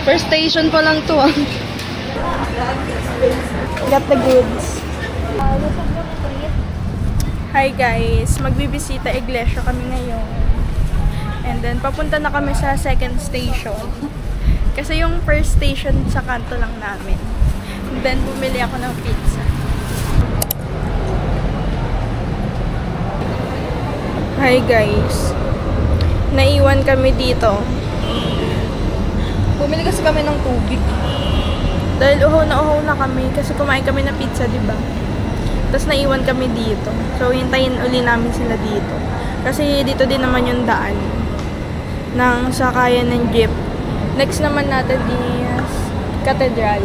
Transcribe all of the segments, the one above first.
First station pa lang to ah. Got the goods. Hi guys, magbibisita iglesia kami ngayon. And then papunta na kami sa second station. Kasi yung first station sa kanto lang namin. And then bumili ako ng pizza. Hi guys. Naiwan kami dito. Bumili kasi kami ng tubig. Dahil uhaw na kami kasi kumain kami ng pizza, di ba? Tapos naiwan kami dito. So hintayin uli namin sila dito. Kasi dito din naman yung daan ng sakayan ng jeep. Next naman natin is Cathedral.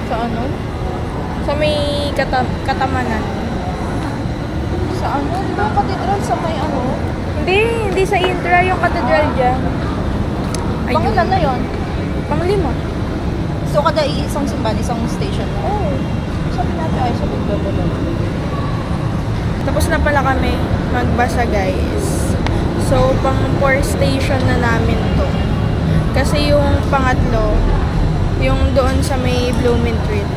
Sa ano? Sa may Katamanan. Sa ano? Di ba Cathedral sa may ano? Hindi sa Intra yung Cathedral dyan. Ayun. Pangilan na yun? Panglima. So, kada isang simbahan, isang station na? Oo. Sabi natin, ay, sabi ko ba? Tapos na pala kami magbasa guys. So, pang 4 station na namin to. Kasi yung pangatlo, yung doon sa may Blumentritt.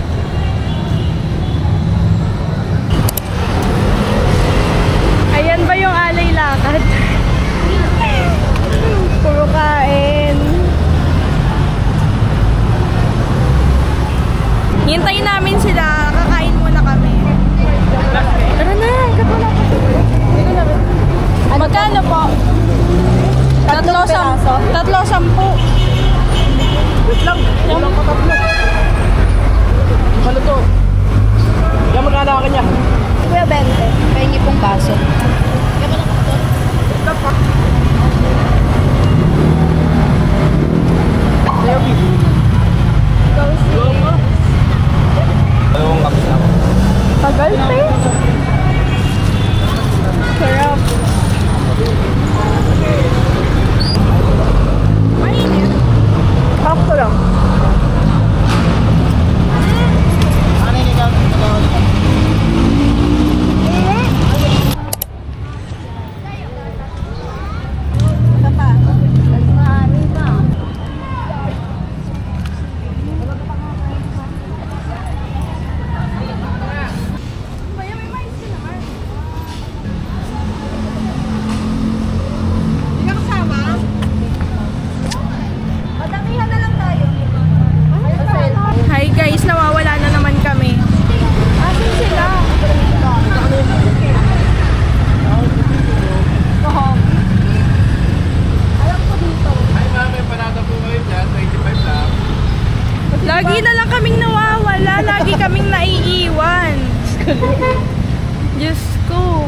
Ayan ba yung alay lakad? Puro kain. Hintayin namin sila. Kakain muna kami. Tara na, katulad. Magkano po? Tatlo, 10. Wait lang. Walang patatlo. Ano to? Yan magkala ka niya. Kuya 20. Pahingi pong baso. Kaya ba naman ito? Ito pa. Ayaw, B. Go see. Dalawang kapit na ako. Tagal pa eh. Sarap. Mainit. Sakto lang. Ano yung ikaw? Hi guys, nawawala na naman kami. Asan sila? Alam ko dito. Ay, ma'am, may panata po kayo dyan. 25 lang. Lagi na lang kaming nawawala. Lagi kaming naiiwan. Diyos ko.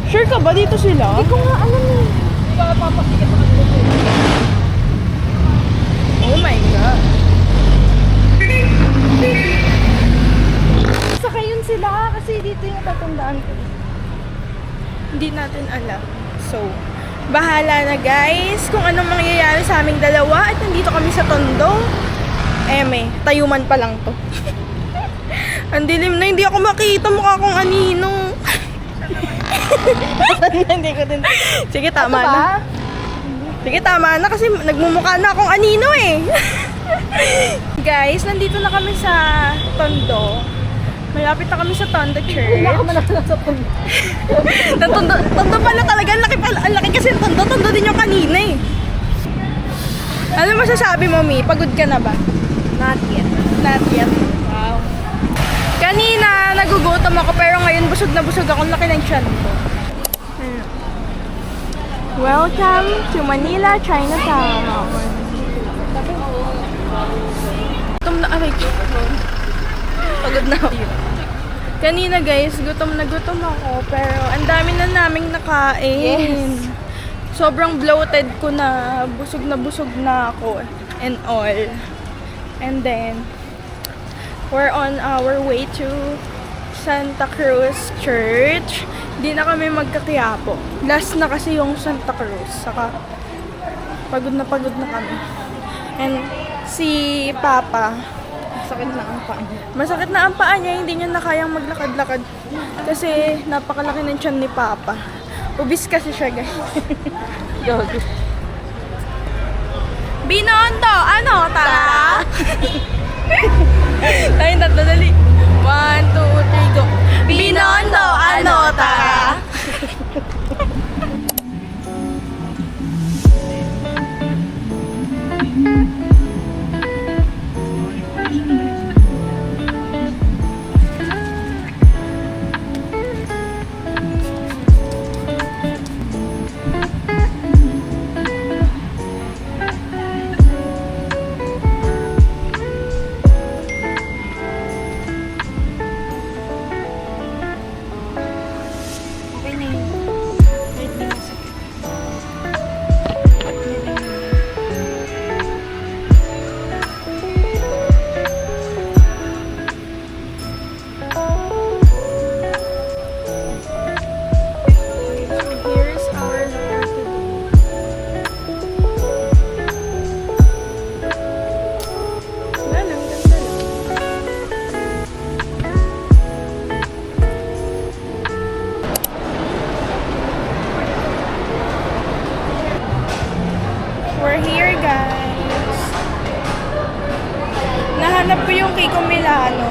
Sure ka ba dito sila? Hindi ko nga alam eh. Hindi ka papakikita ka dito. Oh my God. Saka yun sila kasi dito yung tatandaan ko. Hindi natin alam. So, bahala na guys kung anong mangyayari sa aming dalawa at nandito kami sa Tondo. Eme, tayuman pa lang to. Ang dilim na, hindi ako makita mukha kong anino. Hindi ko din. Sige, tama Ito na. ba? Sige, tama na kasi nagmumukha na akong anino eh. Guys, nandito na kami sa Tondo. Malapit na kami sa Tondo Church. Wala ka man ako sa puno. Tondo pala talaga. Ang laki kasi ng Tondo. Tondo din yung kanina eh. Ano masasabi mo, Mi? Pagod ka na ba? Not yet. Not yet. Wow. Kanina, nagugutom ako pero ngayon busog na busog ako. Ang laki ng tiyan ko. Welcome to Manila, Chinatown. Gutom na aray ko. Pagod na ako. Kanina guys, gutom ako. Pero ang dami na naming nakain. Yes. Sobrang bloated ko na. Busog na ako. And all. And then, we're on our way to Santa Cruz Church. Hindi na kami magkakiyapo. Last na kasi yung Santa Cruz. Saka, pagod na kami. And si Papa, Sakit na ang paa niya. masakit na ang paa niya. Hindi niya na kayang maglakad-lakad. Kasi napakalaki ng tiyan ni Papa. Ubis kasi siya, guys. Binondo, ano? Tara! Tayong tatlo, dali. 1, 2, 3, go. Binondo, ano? Tara! Okay na yun. Wait, di masakit. Here's our lugar today. Wala lang, ganda lang. We're here, guys. Nahanap ko yung Kiko Milano.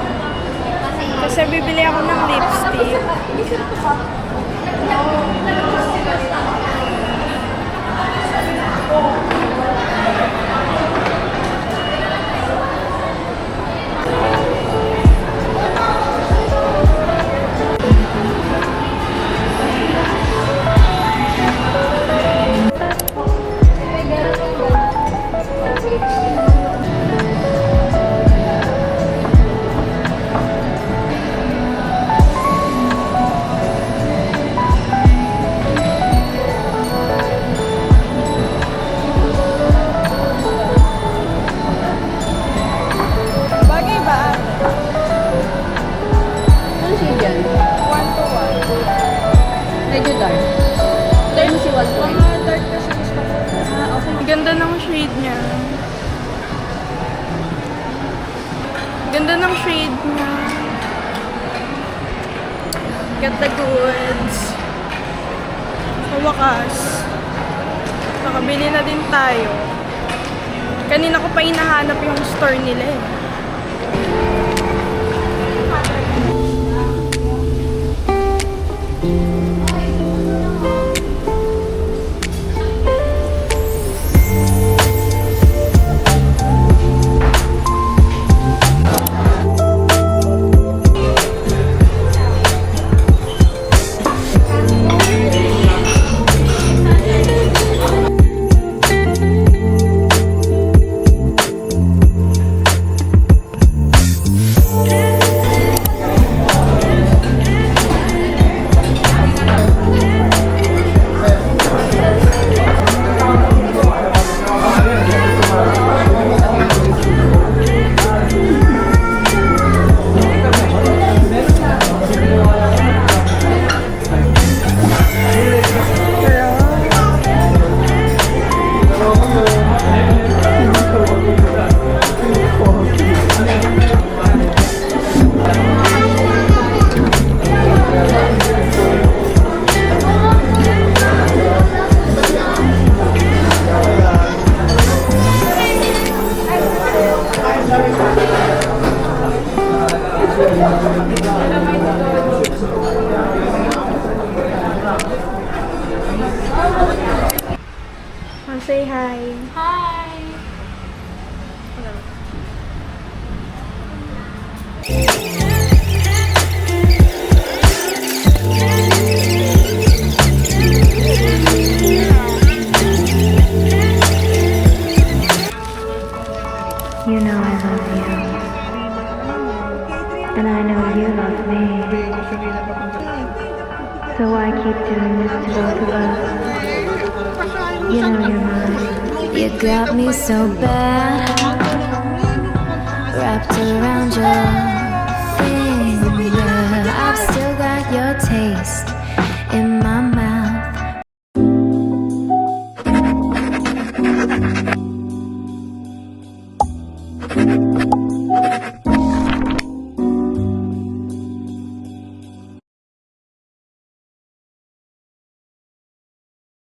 Kasi bibili ako ng lipstick. Bagay ba? Ano siya dyan? 1 to 1. Medyo dark. Dark mo si Walter. Mga dark kasi gusto ko. Okay. Ganda ng shade niya. Ganda ng shade niya. Get the goods. Sa wakas. Nakabili na din tayo. Kanina ko pa hinahanap yung store nila eh. Say hi. Hi! You know I love you, and I know you love me. So why keep doing this to both of us? You know you're mine. You got me so bad, wrapped around your